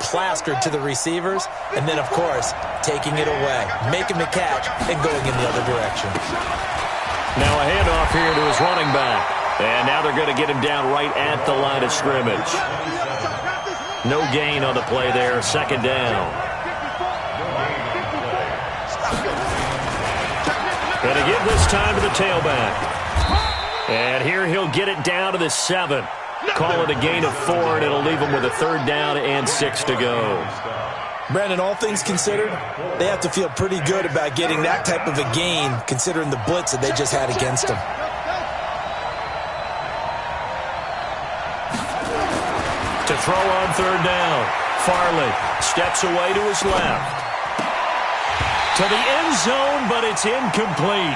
plastered to the receivers, and then, of course, taking it away, making the catch, and going in the other direction. Now a handoff here to his running back. And now they're going to get him down right at the line of scrimmage. No gain on the play there, second down. Going to give this time to the tailback. And here he'll get it down to the 7. Call it a gain of 4, and it'll leave him with a third down and 6 to go. Brandon, all things considered, they have to feel pretty good about getting that type of a gain, considering the blitz that they just had against them. To throw on third down, Farley steps away to his left. To the end zone, but it's incomplete.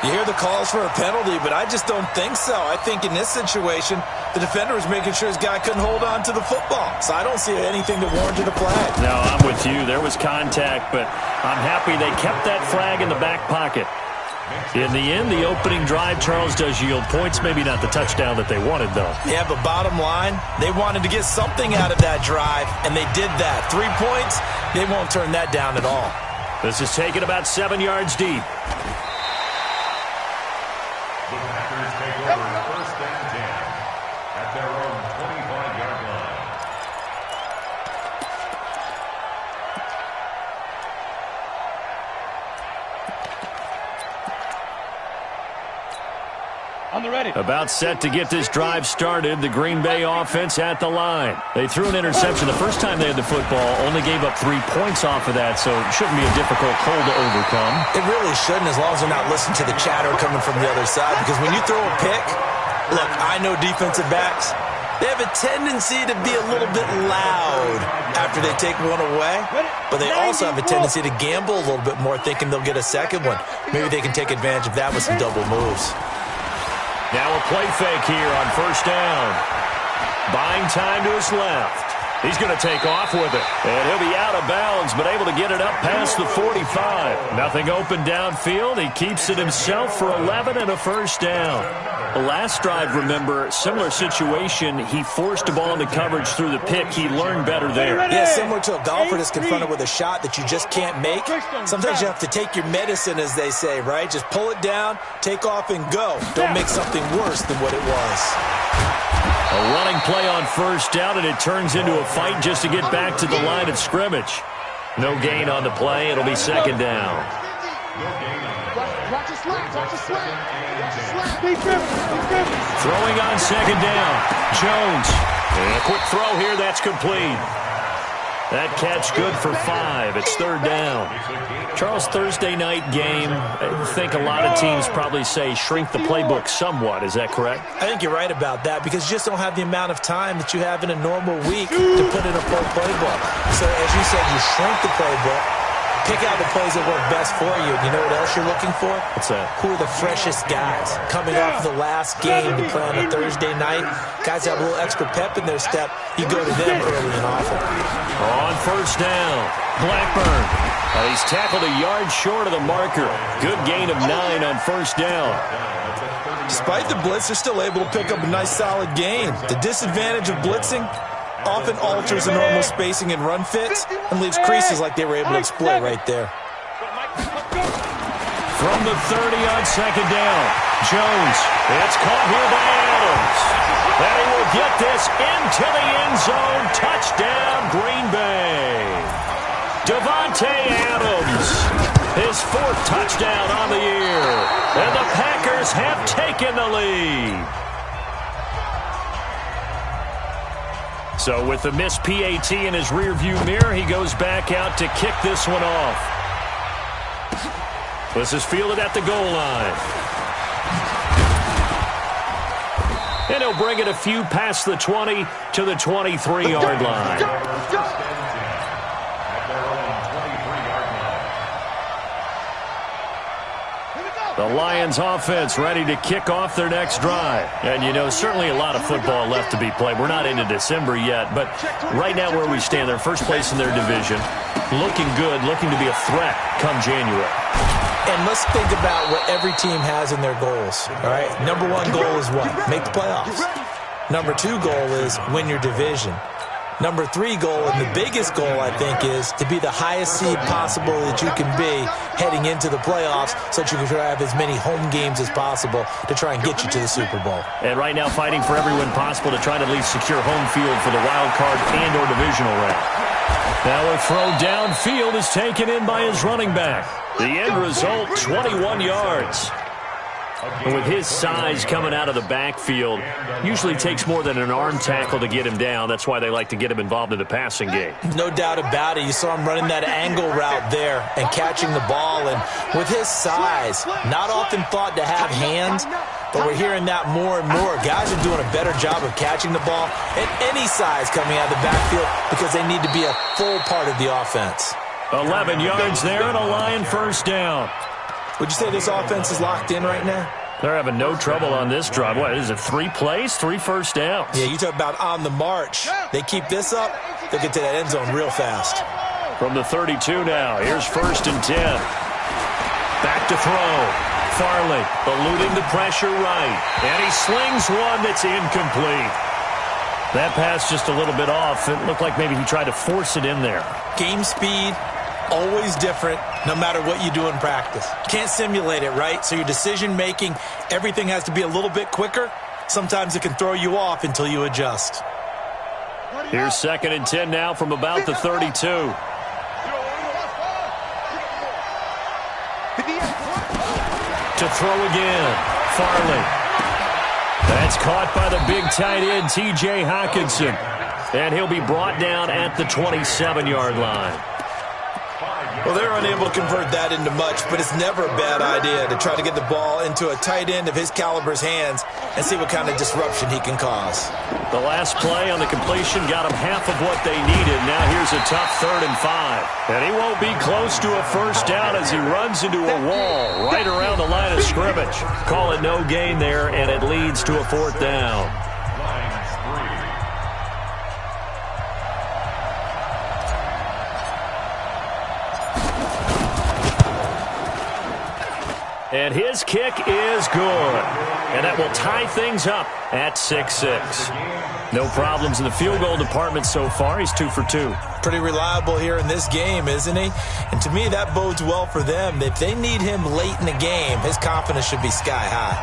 You hear the calls for a penalty, but I just don't think so. I think in this situation, the defender was making sure his guy couldn't hold on to the football. So I don't see anything that warranted a flag. No, I'm with you. There was contact, but I'm happy they kept that flag in the back pocket. In the end, the opening drive, Charles, does yield points. Maybe not the touchdown that they wanted, though. Yeah, but bottom line, they wanted to get something out of that drive, and they did that. 3 points, they won't turn that down at all. This is taken about 7 yards deep. The Packers take over first and 10 at their own 25-yard line. On the ready. About set to get this drive started, the Green Bay offense at the line. They threw an interception the first time they had the football, only gave up 3 points off of that, so it shouldn't be a difficult hole to overcome. It really shouldn't, as long as they're not listening to the chatter coming from the other side, because when you throw a pick, look, I know defensive backs, they have a tendency to be a little bit loud after they take one away, but they also have a tendency to gamble a little bit more, thinking they'll get a second one. Maybe they can take advantage of that with some double moves. Now a play fake here on first down. Buying time to his left. He's going to take off with it. And he'll be out of bounds, but able to get it up past the 45. Nothing open downfield. He keeps it himself for 11 and a first down. The last drive, remember, similar situation. He forced a ball into coverage through the pick. He learned better there. Yeah, similar to a golfer that's confronted with a shot that you just can't make. Sometimes you have to take your medicine, as they say, right? Just pull it down, take off, and go. Don't make something worse than what it was. A running play on first down, and it turns into a fight just to get back to the line of scrimmage. No gain on the play. It'll be second down. Watch the slap. Watch the slap. Be driven. Throwing on second down. Jones. And a quick throw here. That's complete. That catch good for 5. It's third down. Charles, Thursday night game, I think a lot of teams probably say shrink the playbook somewhat. Is that correct? I think you're right about that because you just don't have the amount of time that you have in a normal week to put in a full playbook. So as you said, you shrink the playbook, pick out the plays that work best for you. You know what else you're looking for? What's that? Who are the freshest guys coming off the last game to play on a Thursday night? Guys that have a little extra pep in their step. You go to them early and often. On first down, Blackburn. And he's tackled a yard short of the marker. Good gain of 9 on first down. Despite the blitz, they're still able to pick up a nice solid gain. The disadvantage of blitzing often alters the normal spacing and run fits and leaves creases like they were able to exploit right there. From the 30 on second down, Jones. It's caught here by Adams. And he will get this into the end zone. Touchdown, Green Bay. Davante Adams, his 4th touchdown on the year. And the Packers have taken the lead. So with the missed PAT in his rearview mirror, he goes back out to kick this one off. This is fielded at the goal line. And he'll bring it a few past the 20 to the 23-yard line. The Lions offense ready to kick off their next drive. And, you know, certainly a lot of football left to be played. We're not into December yet, but right now where we stand, they're first place in their division. Looking good, looking to be a threat come January. And let's think about what every team has in their goals, all right? Number 1 goal is what? Make the playoffs. Number 2 goal is win your division. Number 3 goal, and the biggest goal, I think, is to be the highest seed possible that you can be heading into the playoffs so that you can try to have as many home games as possible to try and get you to the Super Bowl. And right now fighting for every win possible to try to at least secure home field for the wild card and or divisional round. Now a throw downfield is taken in by his running back. The end result, 21 yards. And with his size coming out of the backfield, usually takes more than an arm tackle to get him down. That's why they like to get him involved in the passing game. No doubt about it. You saw him running that angle route there and catching the ball. And with his size, not often thought to have hands, but we're hearing that more and more. Guys are doing a better job of catching the ball at any size coming out of the backfield because they need to be a full part of the offense. 11 yards there and a Lion first down. Would you say this offense is locked in right now? They're having no trouble on this drive. What is it, 3 plays, 3 first downs? Yeah, you talk about on the march. They keep this up, they'll get to that end zone real fast. From the 32 now, here's 1st and 10. Back to throw. Farley eluding the pressure right. And he slings one that's incomplete. That pass just a little bit off. It looked like maybe he tried to force it in there. Game speed. Always different, no matter what you do in practice. Can't simulate it, right? So your decision-making, everything has to be a little bit quicker. Sometimes it can throw you off until you adjust. Here's 2nd and 10 now from about the 32. To throw again, Farley. That's caught by the big tight end, T.J. Hockenson. And he'll be brought down at the 27-yard line. Well, they're unable to convert that into much, but it's never a bad idea to try to get the ball into a tight end of his caliber's hands and see what kind of disruption he can cause. The last play on the completion got him half of what they needed. Now here's a tough 3rd and 5. And he won't be close to a first down as he runs into a wall right around the line of scrimmage. Call it no gain there, and it leads to a 4th down. And his kick is good. And that will tie things up at 6-6. No problems in the field goal department so far. He's 2 for 2. Pretty reliable here in this game, isn't he? And to me, that bodes well for them. If they need him late in the game, his confidence should be sky high.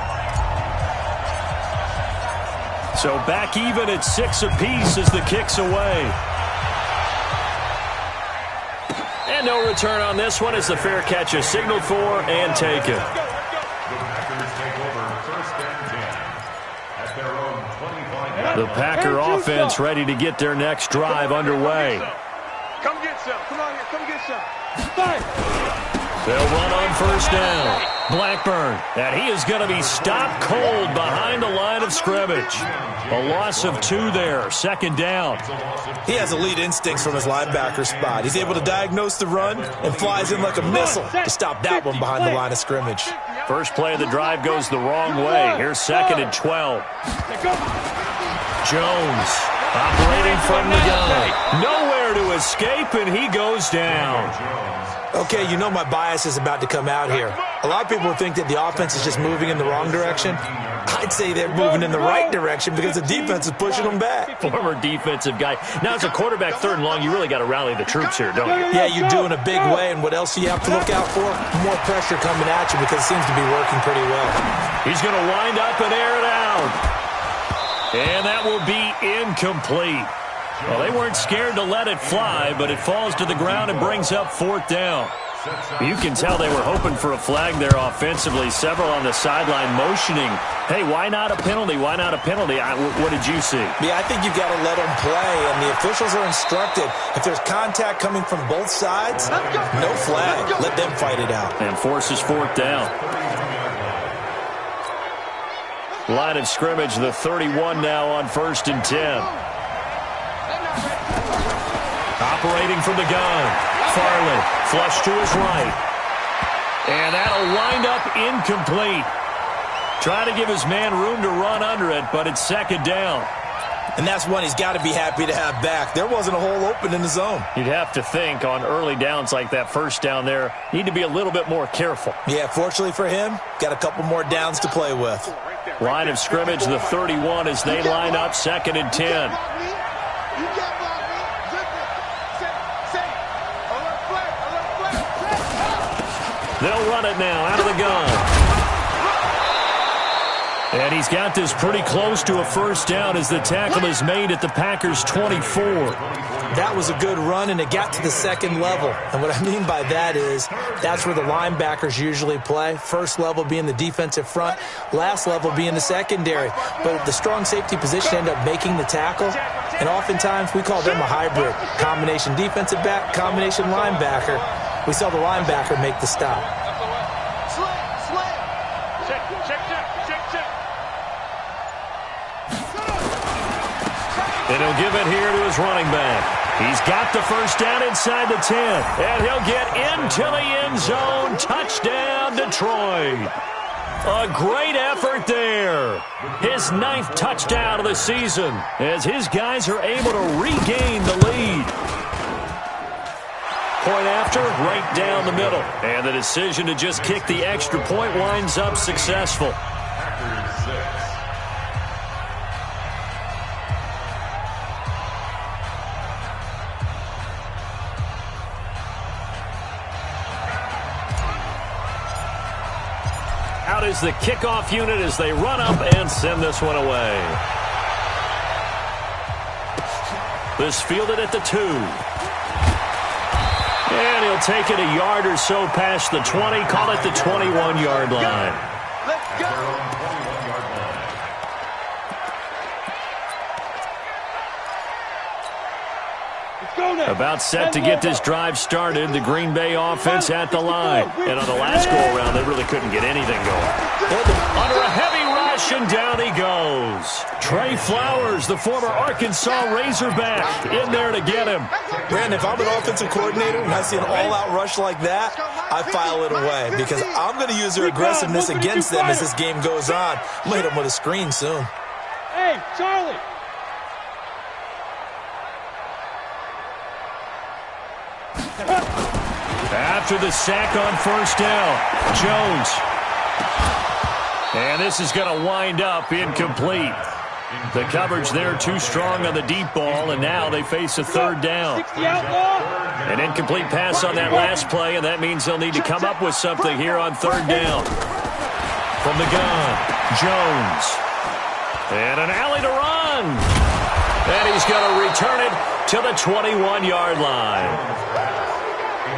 So back even at 6 apiece as the kick's away. And no return on this one as the fair catch is signaled for and taken. The Packer offense ready to get their next drive underway. Come get some. Come on here. Come get some. They'll run on 1st down. Blackburn, and he is going to be stopped cold behind the line of scrimmage. A loss of 2 there, 2nd down. He has elite instincts from his linebacker spot. He's able to diagnose the run and flies in like a missile to stop that one behind the line of scrimmage. First play of the drive goes the wrong way. Here's 2nd and 12. Jones operating from the gun. Nowhere to escape, and he goes down. Okay, you know my bias is about to come out here. A lot of people think that the offense is just moving in the wrong direction. I'd say they're moving in the right direction because the defense is pushing them back. Former defensive guy. Now, as a quarterback 3rd and long, you really got to rally the troops here, don't you? Yeah, you do in a big way, and what else do you have to look out for? More pressure coming at you because it seems to be working pretty well. He's going to wind up and air it out. And that will be incomplete. Well, they weren't scared to let it fly, but it falls to the ground and brings up 4th down. You can tell they were hoping for a flag there offensively. Several on the sideline motioning, hey, why not a penalty? Why not a penalty? What did you see? Yeah, I think you've got to let them play, and the officials are instructed. If there's contact coming from both sides, no flag. Let them fight it out. And forces 4th down. Line of scrimmage, the 31 now on 1st and 10. Operating from the gun. Farley, flush to his right. And that'll wind up incomplete. Trying to give his man room to run under it, but it's 2nd down. And that's one he's got to be happy to have back. There wasn't a hole open in the zone. You'd have to think on early downs like that 1st down there, need to be a little bit more careful. Yeah, fortunately for him, got a couple more downs to play with. Line of scrimmage, the 31 as they line up 2nd and 10. They'll run it now out of the gun. And he's got this pretty close to a first down as the tackle is made at the Packers' 24. That was a good run, and it got to the second level. And what I mean by that is that's where the linebackers usually play. First level being the defensive front, last level being the secondary. But the strong safety position ended up making the tackle, and oftentimes we call them a hybrid. Combination defensive back, combination linebacker. We saw the linebacker make the stop. And he'll give it here to his running back. He's got the first down inside the 10. And he'll get into the end zone. Touchdown, Detroit. A great effort there. His 9th touchdown of the season as his guys are able to regain the lead. Point after, right down the middle. And the decision to just kick the extra point winds up successful. Out is the kickoff unit as they run up and send this one away. This fielded at the 2. And he'll take it a yard or so past the 20, call it the 21-yard line. Let's go. About set to get this drive started, the Green Bay offense at the line. And on the last go-around, they really couldn't get anything going. Under a heavy rush, and down he goes. Trey Flowers, the former Arkansas Razorback, in there to get him. Brandon, if I'm an offensive coordinator and I see an all-out rush like that, I file it away because I'm going to use their aggressiveness against them as this game goes on. I'm going to hit them with a screen soon. Hey, Charlie. After the sack on first down, Jones. And this is going to wind up incomplete. The coverage there too strong on the deep ball, and now they face a third down. An incomplete pass on that last play, and that means they'll need to come up with something here on third down. From the gun, Jones. And an alley to run. And he's going to return it to the 21-yard line.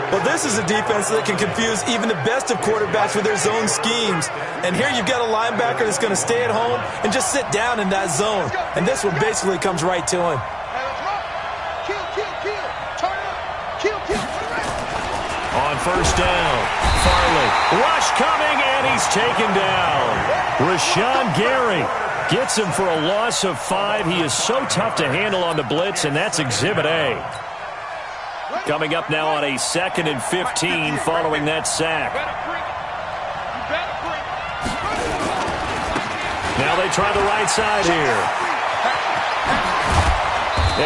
Well, this is a defense that can confuse even the best of quarterbacks with their zone schemes. And here you've got a linebacker that's going to stay at home and just sit down in that zone. And this one basically comes right to him. On first down, Farley. Rush coming, and he's taken down. Rashawn Gary gets him for a loss of 5. He is so tough to handle on the blitz, and that's Exhibit A. Coming up now on a 2nd and 15 following that sack. Now they try the right side here.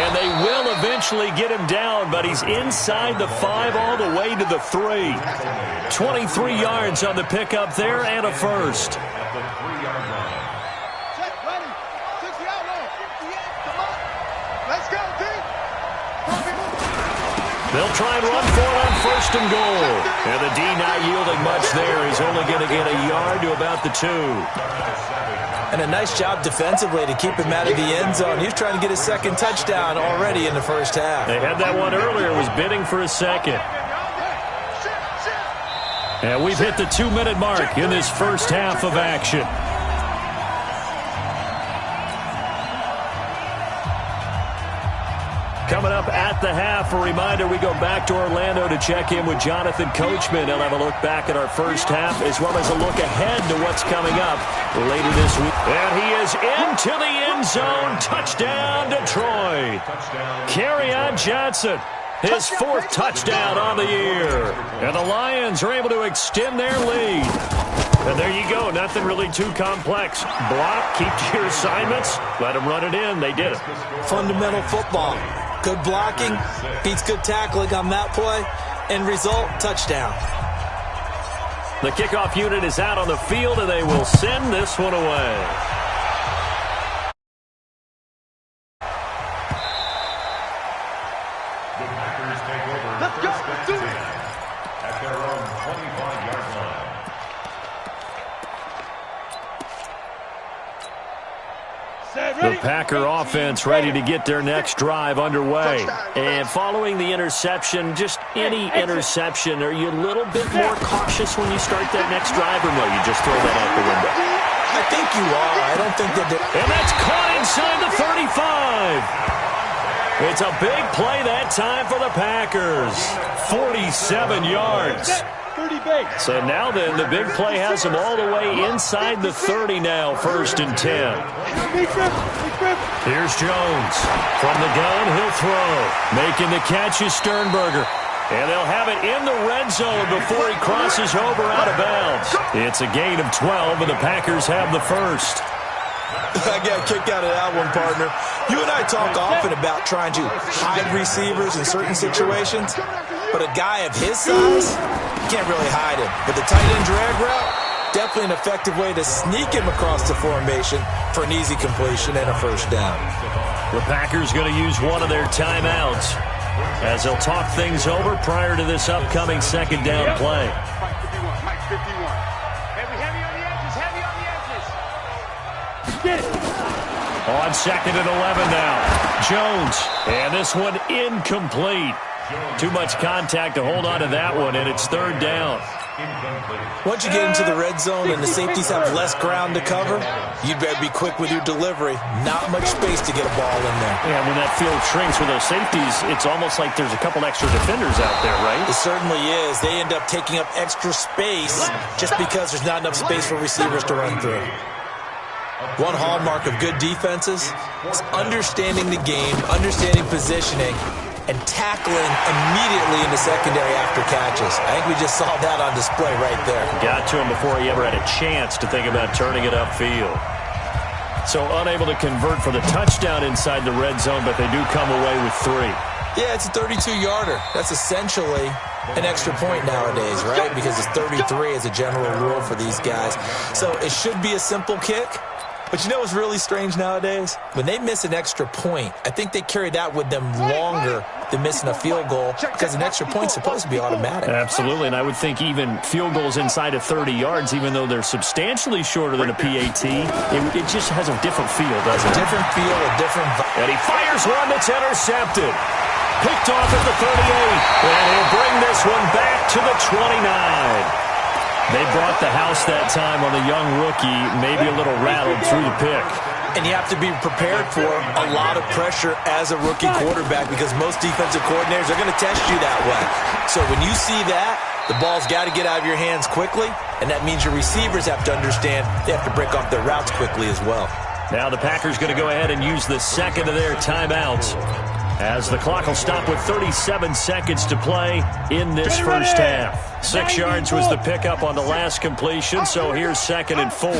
And they will eventually get him down, but he's inside the 5 all the way to the 3. 23 yards on the pickup there and a first. They'll try and run for it on first and goal. And the D not yielding much there. He's only going to get a yard to about the 2. And a nice job defensively to keep him out of the end zone. He's trying to get his 2nd touchdown already in the first half. They had that one earlier, was bidding for a 2nd. And we've hit the 2-minute mark in this first half of action. Coming up at the half, a reminder, we go back to Orlando to check in with Jonathan Coachman. He'll have a look back at our first half as well as a look ahead to what's coming up later this week. And he is into the end zone. Touchdown, Detroit. Kerryon Johnson, his 4th touchdown on the year. And the Lions are able to extend their lead. And there you go. Nothing really too complex. Block, keep to your assignments, let them run it in. They did it. Fundamental football. Good blocking, beats good tackling on that play. End result, touchdown. The kickoff unit is out on the field, and they will send this one away. The Packers take over. Let's go. at their own 25-yard line. The Packer offense ready to get their next drive underway. And following the interception, just any interception, are you a little bit more cautious when you start that next drive, or no, you just throw that out the window? I think you are. I don't think that... And that's caught inside the 35. It's a big play that time for the Packers. 47 yards. So now then, the big play has them all the way inside the 30 now, 1st and 10. Here's Jones. From the gun, he'll throw. Making the catch is Sternberger. And they'll have it in the red zone before he crosses over out of bounds. It's a gain of 12, and the Packers have the first. I got a kick out of that one, partner. You and I talk often about trying to hide receivers in certain situations, but a guy of his size, you can't really hide him. But the tight end drag route, definitely an effective way to sneak him across the formation for an easy completion and a first down. The Packers going to use one of their timeouts as they'll talk things over prior to this upcoming second down play. On 2nd and 11 now. Jones. And this one incomplete. Too much contact to hold on to that one, and it's 3rd down. Once you get into the red zone and the safeties have less ground to cover, you'd better be quick with your delivery. Not much space to get a ball in there. Yeah, when that field shrinks with those safeties, it's almost like there's a couple extra defenders out there, right? It certainly is. They end up taking up extra space just because there's not enough space for receivers to run through. One hallmark of good defenses is understanding the game, understanding positioning, and tackling immediately in the secondary after catches. I think we just saw that on display right there. Got to him before he ever had a chance to think about turning it upfield. So unable to convert for the touchdown inside the red zone, but they do come away with 3. Yeah, it's a 32-yarder. That's essentially an extra point nowadays, right? Because it's 33 as a general rule for these guys. So it should be a simple kick. But you know what's really strange nowadays? When they miss an extra point, I think they carry that with them longer than missing a field goal because an extra point's supposed to be automatic. Absolutely, and I would think even field goals inside of 30 yards, even though they're substantially shorter than a PAT, it just has a different feel, doesn't it? A different feel, a different vibe. And he fires one that's intercepted. Picked off at the 38, and he'll bring this one back to the 29. They brought the house that time on the young rookie, maybe a little rattled through the pick. And you have to be prepared for a lot of pressure as a rookie quarterback because most defensive coordinators are going to test you that way. So when you see that, the ball's got to get out of your hands quickly, and that means your receivers have to understand they have to break off their routes quickly as well. Now the Packers going to go ahead and use the second of their timeouts, as the clock will stop with 37 seconds to play in this first half. 6 yards was the pickup on the last completion, so here's 2nd and 4.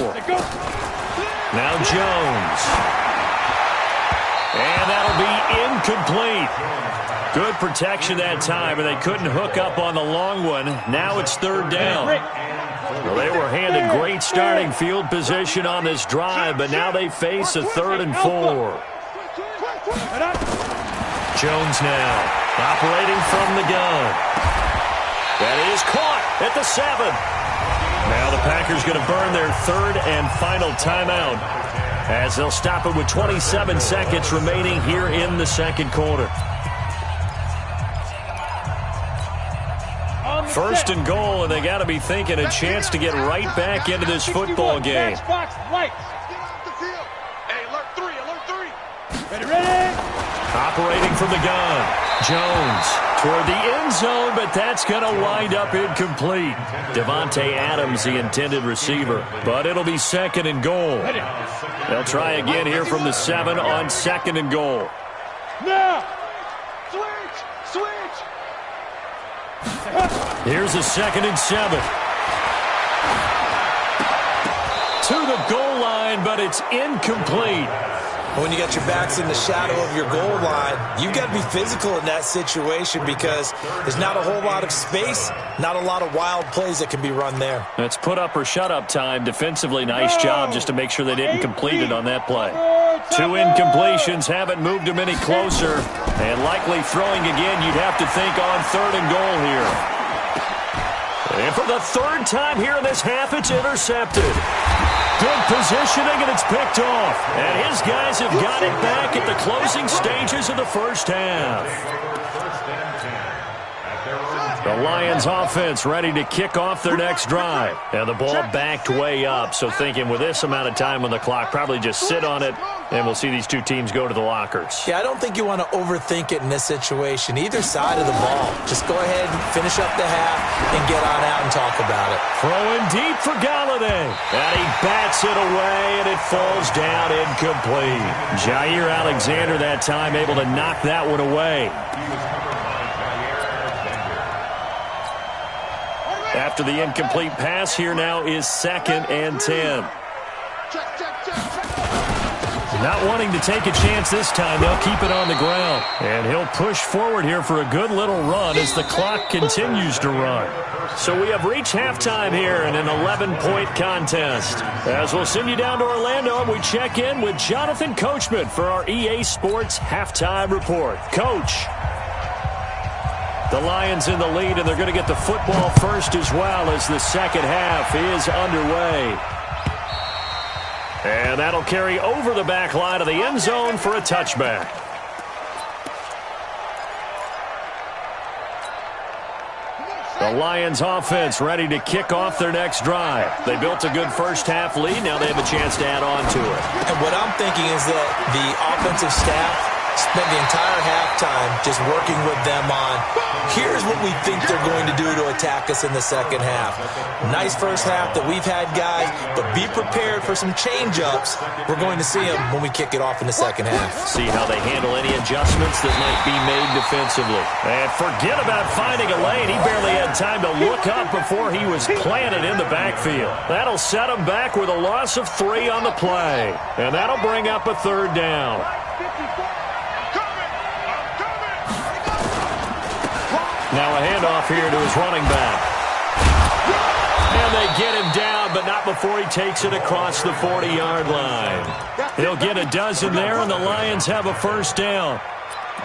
Now Jones. And that'll be incomplete. Good protection that time, and they couldn't hook up on the long one. Now it's 3rd down. Well, they were handed great starting field position on this drive, but now they face a 3rd and 4. Jones now, operating from the gun. That is caught at the 7. Now the Packers going to burn their 3rd and final timeout as they'll stop it with 27 seconds remaining here in the second quarter. 1st and goal, and they got to be thinking a chance to get right back into this football game. Operating from the gun. Jones toward the end zone, but that's going to wind up incomplete. Devontae Adams, the intended receiver, but it'll be 2nd and goal. They'll try again here from the 7 on 2nd and goal. Now, switch. Here's a 2nd and 7. To the goal line, but it's incomplete. When you got your backs in the shadow of your goal line, you've got to be physical in that situation because there's not a whole lot of space, not a lot of wild plays that can be run there. It's put up or shut up time. Defensively, nice job just to make sure they didn't complete it on that play. 2 incompletions haven't moved them any closer, and likely throwing again, you'd have to think on 3rd and goal here. And for the third time here in this half, it's intercepted. Good positioning, and it's picked off. And his guys have got it back at the closing stages of the first half. The Lions offense ready to kick off their next drive. And the ball backed way up, so thinking with this amount of time on the clock, probably just sit on it, and we'll see these two teams go to the lockers. Yeah, I don't think you want to overthink it in this situation. Either side of the ball. Just go ahead and finish up the half and get on out and talk about it. Throwing deep for Galladay. And he bats it away, and it falls down incomplete. Jair Alexander that time able to knock that one away. After the incomplete pass, here now is 2nd and 10. Not wanting to take a chance this time, they'll keep it on the ground. And he'll push forward here for a good little run as the clock continues to run. So we have reached halftime here in an 11-point contest. As we'll send you down to Orlando, and we check in with Jonathan Coachman for our EA Sports Halftime Report. Coach. The Lions in the lead, and they're going to get the football first as well as the second half is underway. And that'll carry over the back line of the end zone for a touchback. The Lions offense ready to kick off their next drive. They built a good first half lead. Now they have a chance to add on to it. And what I'm thinking is that the offensive staff spent the entire halftime just working with them on, here's what we think they're going to do to attack us in the second half. Nice first half that we've had, guys, but be prepared for some change-ups. We're going to see them when we kick it off in the second half. See how they handle any adjustments that might be made defensively. And forget about finding a lane. He barely had time to look up before he was planted in the backfield. That'll set him back with a loss of 3 on the play. And that'll bring up a 3rd down. Now a handoff here to his running back. And they get him down, but not before he takes it across the 40-yard line. He'll get a dozen there, and the Lions have a first down.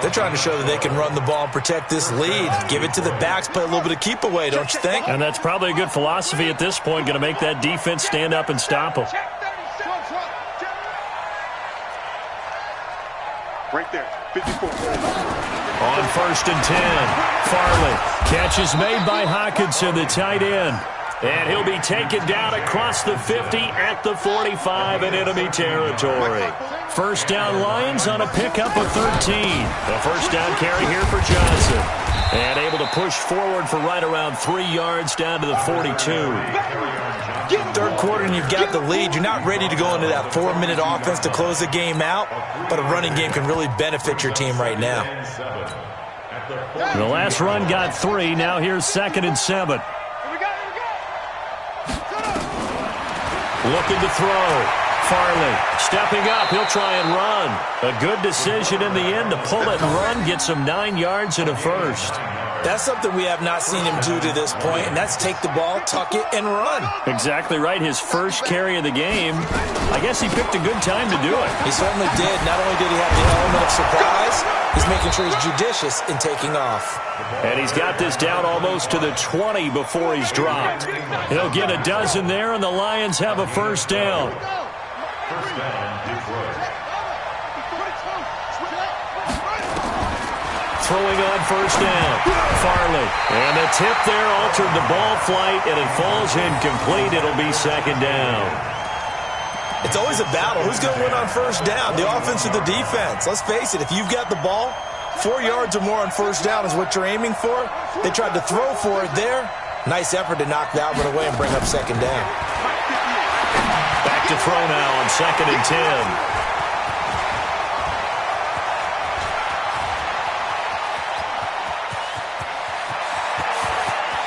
They're trying to show that they can run the ball and protect this lead. Give it to the backs, play a little bit of keep away, don't you think? And that's probably a good philosophy at this point, going to make that defense stand up and stop them. Right there, 54. On 1st and 10, Farley. Catch is made by Hockenson, the tight end. And he'll be taken down across the 50 at the 45 in enemy territory. First down Lions on a pickup of 13. The first down carry here for Johnson. And able to push forward for right around 3 yards down to the 42. Third quarter and you've got the lead. You're not ready to go into that 4-minute offense to close the game out, but a running game can really benefit your team right now. The last run got 3. Now here's 2nd and 7. Looking to throw. Farley stepping up. He'll try and run. A good decision in the end to pull it and run. Get some 9 yards and a first. That's something we have not seen him do to this point, and that's take the ball, tuck it, and run. Exactly right. His first carry of the game. I guess he picked a good time to do it. He certainly did. Not only did he have the element of surprise, he's making sure he's judicious in taking off. And he's got this down almost to the 20 before he's dropped. He'll get a dozen there, and the Lions have a first down. First down, Detroit. Throwing on first down, Farley. And the tip there altered the ball flight, and it falls incomplete. It'll be 2nd down. It's always a battle. Who's going to win on first down, the offense or the defense? Let's face it, if you've got the ball, 4 yards or more on first down is what you're aiming for. They tried to throw for it there. Nice effort to knock that one away and bring up 2nd down. Back to throw now on 2nd and 10.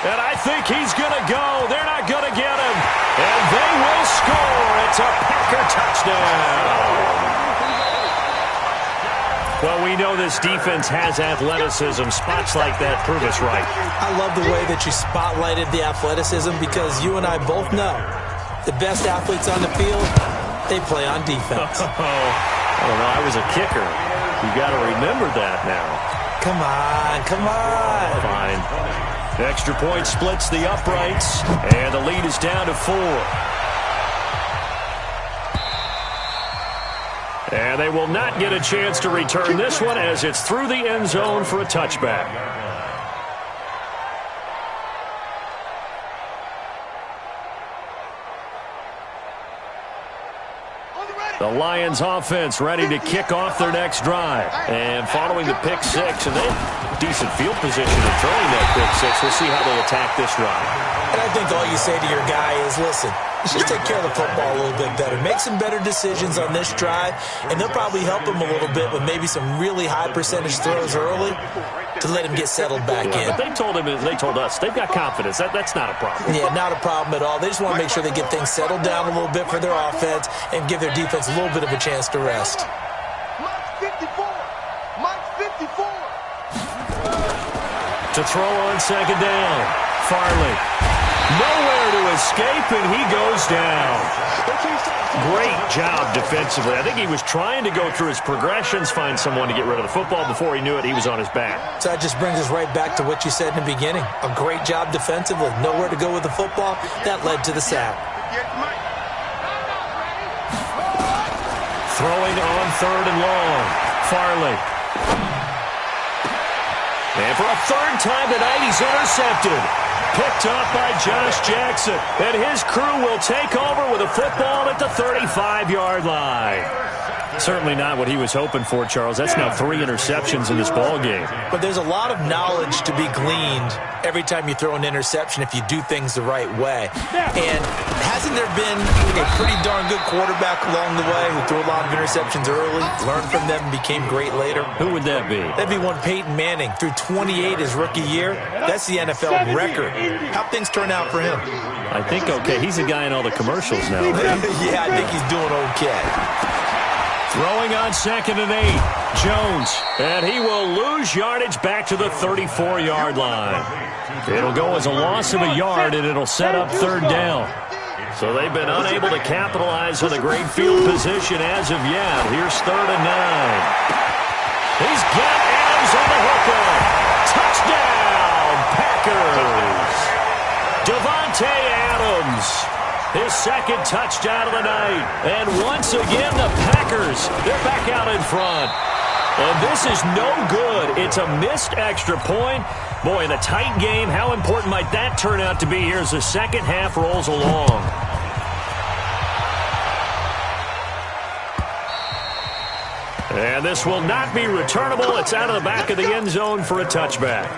And I think he's going to go. They're not going to get him. And they will score. It's a Packer touchdown. Well, we know this defense has athleticism. Spots like that prove us right. I love the way that you spotlighted the athleticism because you and I both know the best athletes on the field, they play on defense. I don't know. I was a kicker. You got to remember that now. Come on, come on. Fine. Extra point splits the uprights, and the lead is down to 4. And they will not get a chance to return this one as it's through the end zone for a touchback. The Lions offense ready to kick off their next drive. And following the pick six, and they have decent field position in throwing that pick six. We'll see how they attack this drive. And I think all you say to your guy is, listen, let's just take care of the football a little bit better. Make some better decisions on this drive, and they'll probably help him a little bit with maybe some really high percentage throws early to let him get settled back in. But they told us, they've got confidence. That's not a problem. Yeah, not a problem at all. They just want to make sure they get things settled down a little bit for their offense and give their defense a little bit of a chance to rest. Mike's 54. Mike's 54. To throw on second down. Farley. Nowhere to escape, and he goes down. Great job defensively. I think he was trying to go through his progressions, find someone to get rid of the football. Before he knew it, he was on his back. So that just brings us right back to what you said in the beginning. A great job defensively. Nowhere to go with the football. That led to the sack. Throwing on third and long. Farley. And for a third time tonight, he's intercepted. Picked off by Josh Jackson. And his crew will take over with a football at the 35-yard line. Certainly not what he was hoping for, Charles. That's now 3 interceptions in this ball game. But there's a lot of knowledge to be gleaned every time you throw an interception if you do things the right way. And hasn't there been a pretty darn good quarterback along the way who threw a lot of interceptions early, learned from them, and became great later? Who would that be? That'd be one Peyton Manning. Threw 28 his rookie year. That's the NFL record. How'd things turn out for him? I think okay. He's a guy in all the commercials now. Yeah, I think he's doing okay. Throwing on second and 8. Jones. And he will lose yardage back to the 34-yard line. It'll go as a loss of a yard, and it'll set up third down. So they've been unable to capitalize on a great field position as of yet. Here's third and 9. He's got Adams on the hooker. Touchdown, Packers. Devontae Adams. His second touchdown of the night. And once again, the Packers, they're back out in front. And this is no good. It's a missed extra point. Boy, in a tight game, how important might that turn out to be here as the second half rolls along? And this will not be returnable. It's out of the back of the end zone for a touchback.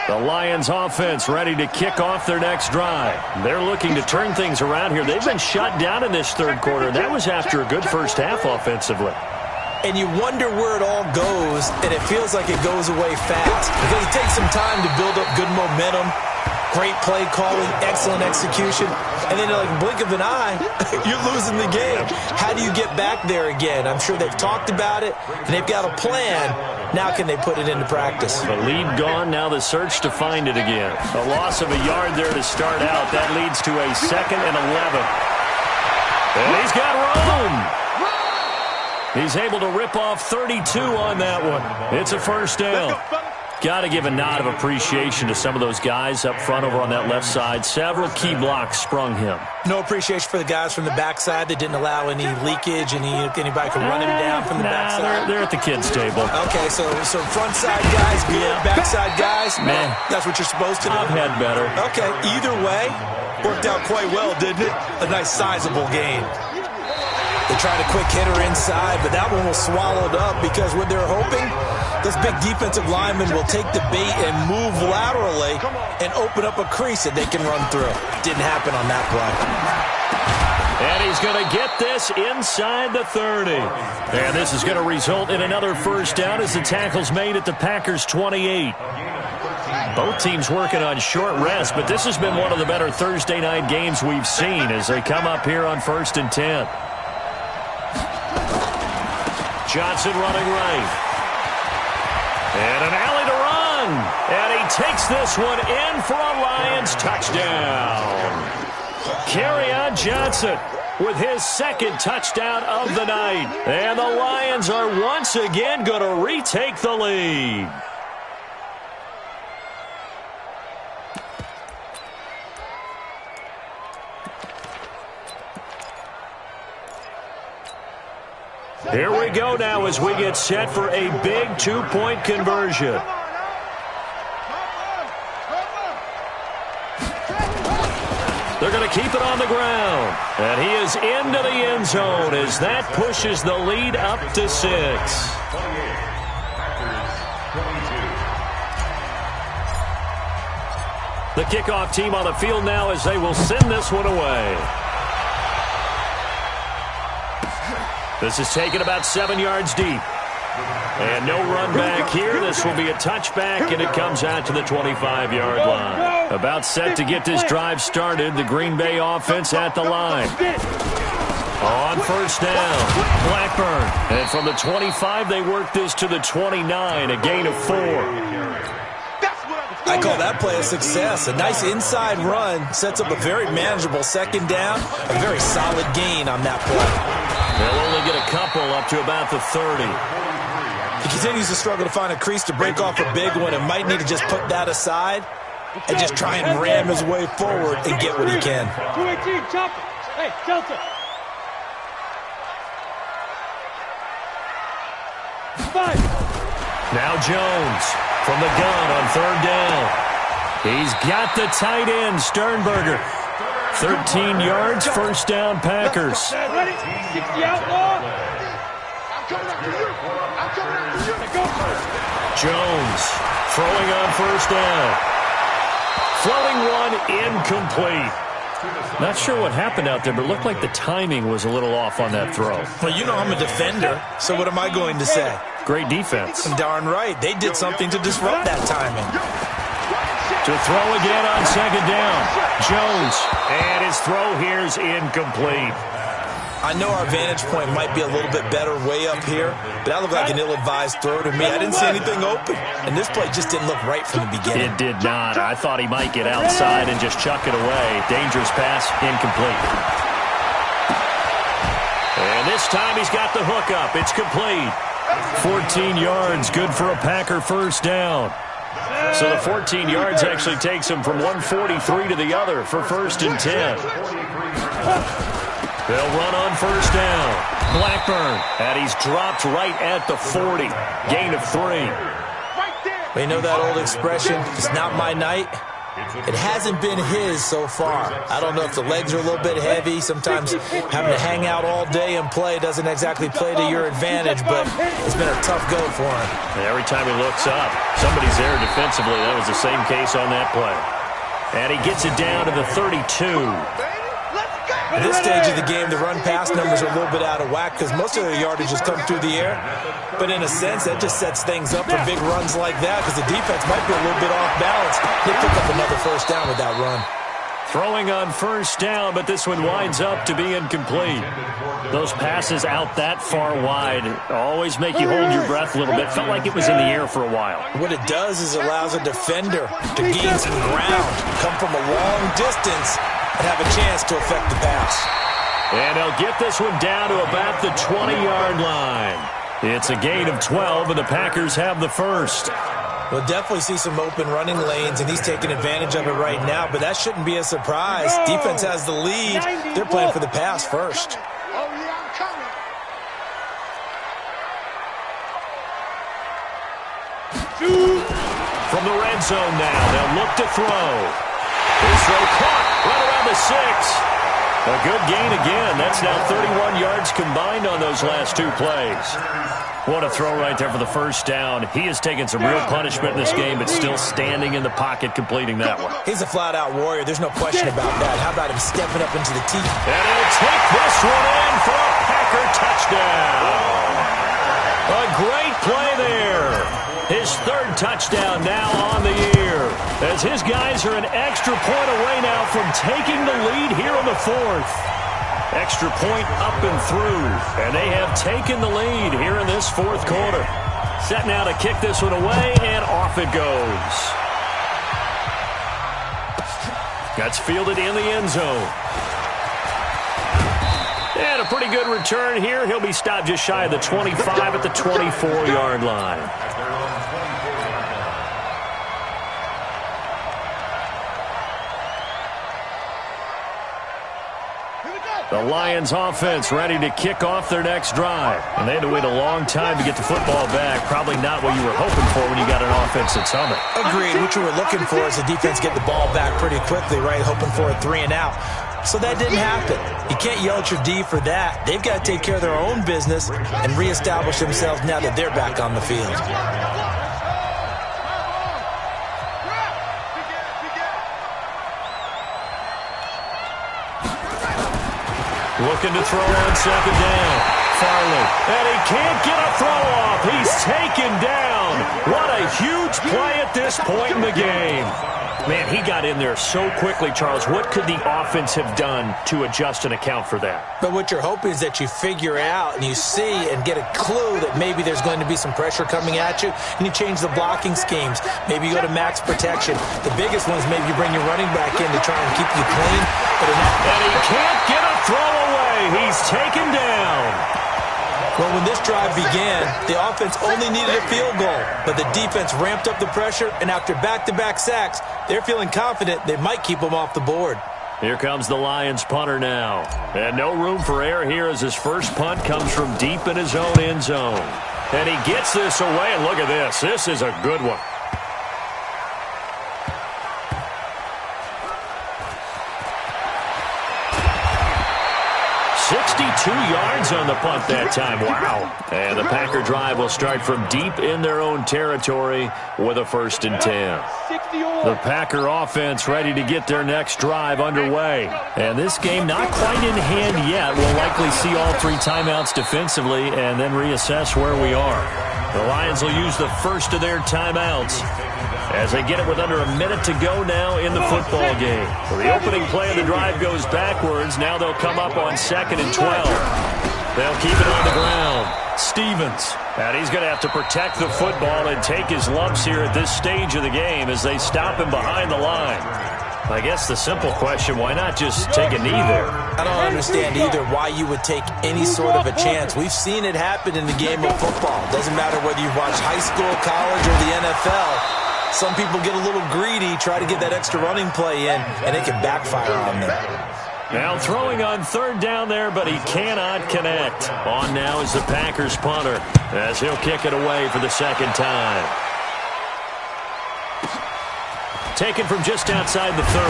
The Lions offense ready to kick off their next drive. They're looking to turn things around here. They've been shut down in this third quarter. That was after a good first half offensively. And you wonder where it all goes, and it feels like it goes away fast because it takes some time to build up good momentum, great play calling, excellent execution, and then like a blink of an eye, you're losing the game. How do you get back there again? I'm sure they've talked about it, and they've got a plan. Now can they put it into practice? The lead gone, now the search to find it again. A loss of a yard there to start out. That leads to a 2nd and 11. And he's got room. He's able to rip off 32 on that one. It's a first down. Got to give a nod of appreciation to some of those guys up front over on that left side. Several key blocks sprung him. No appreciation for the guys from the backside that didn't allow any leakage, anybody could run him down from the backside. They're at the kids' table. Okay, so front side guys good, backside guys, man, that's what you're supposed to do. I've had better. Okay, either way, worked out quite well, didn't it? A nice sizable gain. They tried a quick hitter inside, but that one was swallowed up because what they're hoping, those big defensive linemen will take the bait and move laterally and open up a crease that they can run through. Didn't happen on that play. And he's going to get this inside the 30. And this is going to result in another first down as the tackle's made at the Packers' 28. Both teams working on short rest, but this has been one of the better Thursday night games we've seen as they come up here on 1st and 10. Johnson running right. And an alley to run. And he takes this one in for a Lions touchdown. Kerryon Johnson. with his second touchdown of the night. And the Lions are once again going to retake the lead. Here we go now as we get set for a big two-point conversion. They're going to keep it on the ground. And he is into the end zone as that pushes the lead up to 6. The kickoff team on the field now as they will send this one away. This is taken about 7 yards deep. And no run back here. This will be a touchback, and it comes out to the 25-yard line. About set to get this drive started. The Green Bay offense at the line. On first down, Blackburn. And from the 25, they work this to the 29, a gain of 4. I call that play a success. A nice inside run sets up a very manageable second down. A very solid gain on that play. They'll only get a couple up to about the 30. He continues to struggle to find a crease to break off a big one and might need to just put that aside and just try and ram his way forward and get what he can. 218, chop it. Hey, Delta. 5. Now Jones from the gun on third down. He's got the tight end, Sternberger. 13 yards, first down, Packers. Ready? 60 outlaw. I'm coming after you. I'm coming after you. Go. Jones throwing on first down. Floating one, incomplete. Not sure what happened out there, but it looked like the timing was a little off on that throw. Well, you know I'm a defender, so what am I going to say? Great defense. Darn right. They did something to disrupt that timing. To throw again on second down. Jones. And his throw here's incomplete. I know our vantage point might be a little bit better way up here, but that looked like an ill-advised throw to me. I didn't see anything open, and this play just didn't look right from the beginning. It did not. I thought he might get outside and just chuck it away. Dangerous pass, incomplete. And this time he's got the hook up. It's complete. 14 yards, good for a Packer first down. So the 14 yards actually takes him from 143 to the other for first and 10. They'll run on first down. Blackburn, and he's dropped right at the 40. Gain of 3. You know that old expression, it's not my night? It hasn't been his so far. I don't know if the legs are a little bit heavy. Sometimes having to hang out all day and play doesn't exactly play to your advantage, but it's been a tough go for him. And every time he looks up, somebody's there defensively. That was the same case on that play. And he gets it down to the 32. At this stage of the game, the run-pass numbers are a little bit out of whack because most of their yardage has come through the air. But in a sense, that just sets things up for big runs like that because the defense might be a little bit off balance. They pick up another first down with that run. Throwing on first down, but this one winds up to be incomplete. Those passes out that far wide always make you hold your breath a little bit. Felt like it was in the air for a while. What it does is allows a defender to gain some ground, come from a long distance, and have a chance to affect the pass. And they'll get this one down to about the 20-yard line. It's a gain of 12, and the Packers have the first. We'll definitely see some open running lanes, and he's taking advantage of it right now, but that shouldn't be a surprise. Defense has the lead. They're playing for the pass first. From the red zone now, they'll look to throw. His throw caught right around the 6. A good gain again. That's now 31 yards combined on those last two plays. What a throw right there for the first down. He has taken some real punishment in this game, but still standing in the pocket completing that one. He's a flat-out warrior. There's no question about that. How about him stepping up into the teeth? And he'll take this one in for a Packer touchdown. A great play there. His third touchdown now on the year, as his guys are an extra point away now from taking the lead here in the fourth. Extra point up and through, and they have taken the lead here in this fourth quarter. Set now to kick this one away, and off it goes. That's fielded in the end zone. And a pretty good return here. He'll be stopped just shy of the 25 at the 24-yard line. The Lions offense ready to kick off their next drive. And they had to wait a long time to get the football back. Probably not what you were hoping for when you got an offense that's humming. Agreed. What you were looking for is the defense get the ball back pretty quickly, right? Hoping for a 3 and out. So that didn't happen. You can't yell at your D for that. They've got to take care of their own business and reestablish themselves now that they're back on the field. Looking to throw on second down. Farley. And he can't get a throw off. He's taken down. What a huge play at this point in the game. Man, he got in there so quickly, Charles. What could the offense have done to adjust and account for that? But what you're hoping is that you figure out and you see and get a clue that maybe there's going to be some pressure coming at you, and you change the blocking schemes. Maybe you go to max protection. The biggest one is maybe you bring your running back in to try and keep you clean. But and he can't get a throw away. He's taken down. Well, when this drive began, the offense only needed a field goal, but the defense ramped up the pressure, and after back-to-back sacks, they're feeling confident they might keep them off the board. Here comes the Lions punter now. And no room for error here as his first punt comes from deep in his own end zone. And he gets this away, and look at this. This is a good one. 62 yards on the punt that time. Wow. And the Packer drive will start from deep in their own territory with a 1st and 10. The Packer offense ready to get their next drive underway. And this game not quite in hand yet. We'll likely see all 3 timeouts defensively and then reassess where we are. The Lions will use the first of their timeouts as they get it with under a minute to go now in the football game. So the opening play of the drive goes backwards. Now they'll come up on 2nd and 12. They'll keep it on the ground. Stevens. And he's going to have to protect the football and take his lumps here at this stage of the game as they stop him behind the line. I guess the simple question, why not just take a knee there? I don't understand either why you would take any sort of a chance. We've seen it happen in the game of football. Doesn't matter whether you watch high school, college, or the NFL. Some people get a little greedy, try to get that extra running play in, and it can backfire on them. Now throwing on 3rd down there, but he cannot connect. On now is the Packers punter as he'll kick it away for the 2nd time. Taken from just outside the 30.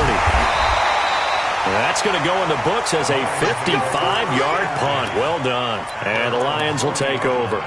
That's going to go in the books as a 55-yard punt. Well done. And the Lions will take over.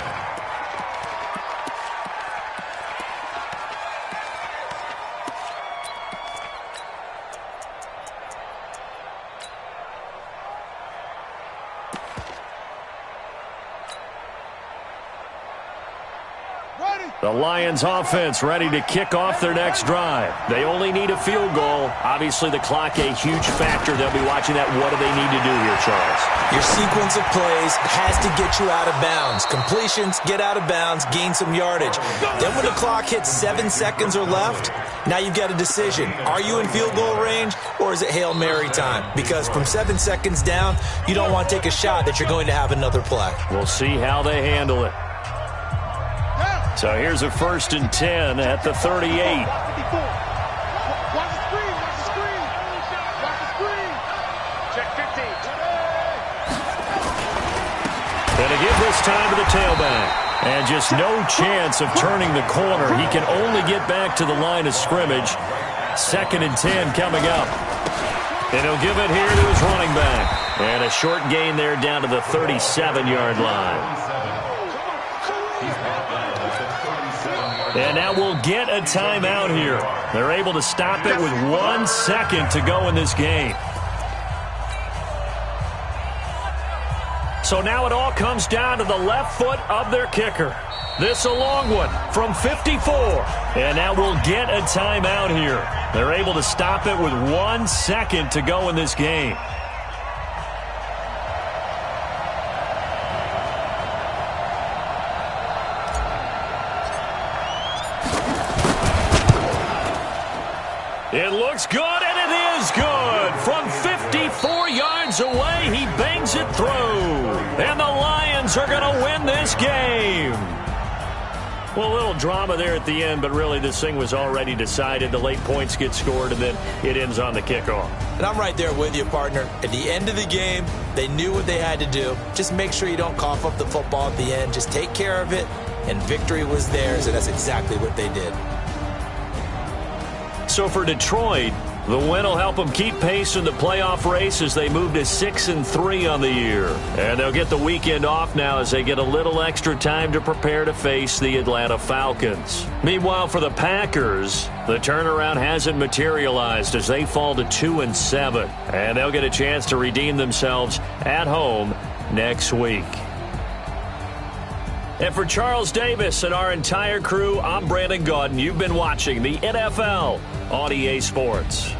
The Lions offense ready to kick off their next drive. They only need a field goal. Obviously, the clock a huge factor. They'll be watching that. What do they need to do here, Charles? Your sequence of plays has to get you out of bounds. Completions, get out of bounds, gain some yardage. Then when the clock hits 7 seconds or left, now you've got a decision. Are you in field goal range, or is it Hail Mary time? Because from 7 seconds down, you don't want to take a shot that you're going to have another play. We'll see how they handle it. So here's a 1st and 10 at the 38. Watch the screen, watch the screen. Watch the screen. Check 15. And to give this time to the tailback. And just no chance of turning the corner. He can only get back to the line of scrimmage. 2nd and 10 coming up. And he'll give it here to his running back. And a short gain there down to the 37-yard line. And now we'll get a timeout here. They're able to stop it with 1 second to go in this game. So now it all comes down to the left foot of their kicker. This a long one from 54. And now we'll get a timeout here. They're able to stop it with 1 second to go in this game. It looks good, and it is good. From 54 yards away, he bangs runs it through. And the Lions are going to win this game. Well, a little drama there at the end, but really this thing was already decided. The late points get scored, and then it ends on the kickoff. And I'm right there with you, partner. At the end of the game, they knew what they had to do. Just make sure you don't cough up the football at the end. Just take care of it, and victory was theirs, and that's exactly what they did. So for Detroit, the win will help them keep pace in the playoff race as they move to 6-3 on the year. And they'll get the weekend off now as they get a little extra time to prepare to face the Atlanta Falcons. Meanwhile, for the Packers, the turnaround hasn't materialized as they fall to 2-7. And they'll get a chance to redeem themselves at home next week. And for Charles Davis and our entire crew, I'm Brandon Gaudin. You've been watching the NFL on EA Sports.